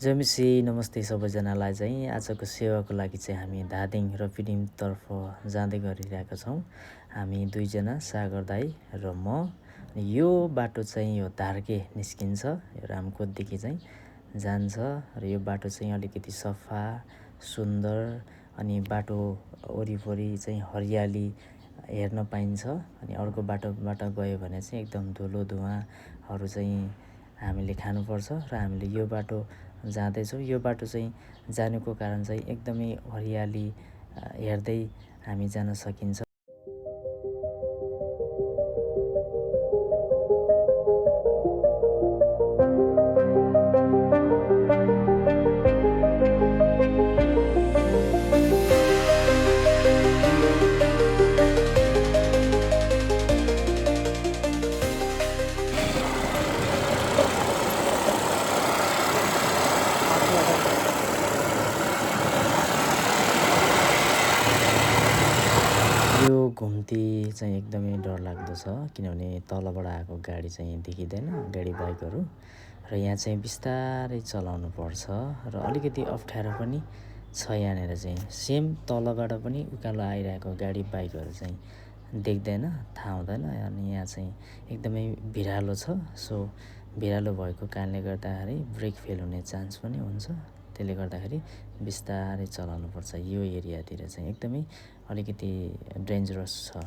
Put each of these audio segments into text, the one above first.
जमिसी नमस्ते सबैजनालाई चाहिँ आजको सेवाको लागि चाहिँ हामी धादिङ र पिडिमतर्फ जाँदै गरिरहेका छौँ। हामी दुईजना सागर दाई र म। यो बाटो चाहिँ यो धार्के निस्किन्छ, यो रामकोटदेखि चाहिँ जान्छ र यो बाटो चाहिँ अलिकति सफा सुन्दर अनि बाटो वरिपरि चाहिँ हरियाली हेर्न पाइन्छ। अनि अर्को बाटोबाट गयो भने चाहिँ एकदम धुलो धुवाँहरू चाहिँ हामीले खानुपर्छ र हामीले यो बाटो जाँदैछौँ। यो बाटो चाहिँ जानुको कारण चाहिँ एकदमै हरियाली हेर्दै हामी जान सकिन्छ। यो घुम्ती चाहिँ एकदमै डरलाग्दो छ, किनभने तलबाट आएको गाडी चाहिँ देखिँदैन, गाडी बाइकहरू। र यहाँ चाहिँ बिस्तारै चलाउनु पर्छ र अलिकति अप्ठ्यारो पनि छ। यहाँनिर चाहिँ सेम तलबाट पनि उकालो आइरहेको गाडी बाइकहरू चाहिँ देख्दैन, थाहा हुँदैन। अनि यहाँ चाहिँ एकदमै भिरालो छ। सो भिरालो भएको कारणले गर्दाखेरि ब्रेक फेल हुने चान्स पनि हुन्छ। त्यसले गर्दाखेरि बिस्तारै चलाउनुपर्छ। यो एरियातिर चाहिँ एकदमै अलिकति डेन्जरस छ।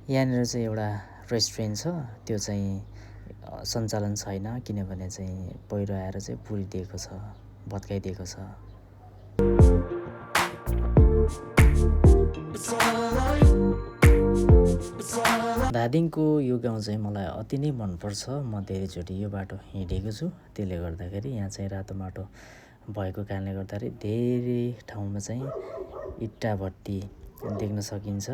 यहाँनिर चाहिँ एउटा रेस्टुरेन्ट छ, त्यो चाहिँ सञ्चालन छैन, किनभने चाहिँ पहिरो आएर चाहिँ पुरिदिएको छ, भत्काइदिएको छ। धादिङको यो गाउँ चाहिँ मलाई अति नै मनपर्छ। म धेरैचोटि यो बाटो हिँडेको छु। त्यसले गर्दाखेरि यहाँ चाहिँ रातो माटो भएको कारणले गर्दाखेरि धेरै ठाउँमा चाहिँ इट्टा भट्टी देख्न सकिन्छ।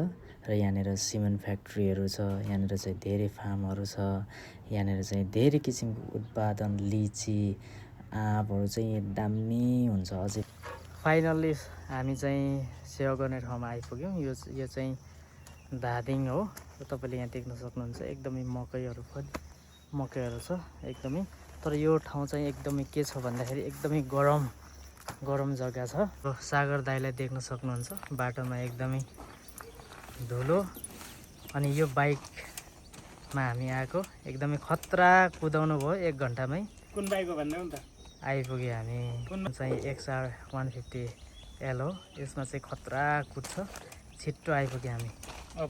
र यहाँनिर सिमेन्ट फ्याक्ट्रीहरू छ, यहाँनिर चाहिँ धेरै फार्महरू छ। यहाँनिर चाहिँ धेरै किसिमको उत्पादन लिची आँपहरू चाहिँ दामी हुन्छ। अझै फाइनल्ली हामी चाहिँ सेवा गर्ने ठाउँमा आइपुग्यौँ। यो चाहिँ धादिङ हो। तपाईँले यहाँ देख्न सक्नुहुन्छ एकदमै मकैहरू छ एकदमै। तर यो ठाउँ चाहिँ एकदमै के छ भन्दाखेरि एकदमै गरम जग्गा छ। सागर दाइलाई देख्न सक्नुहुन्छ बाटोमा एकदमै धुलो। अनि यो बाइकमा हामी आएको एकदमै खतरा कुदाउनु भयो 1 घन्टामै। कुन बाइक हो भन्नु नि त? आइपुग्यो हामी। चाहिँ XR 150L हो। यसमा चाहिँ खतरा कुद्छ, छिट्टो आइपुग्यो हामी।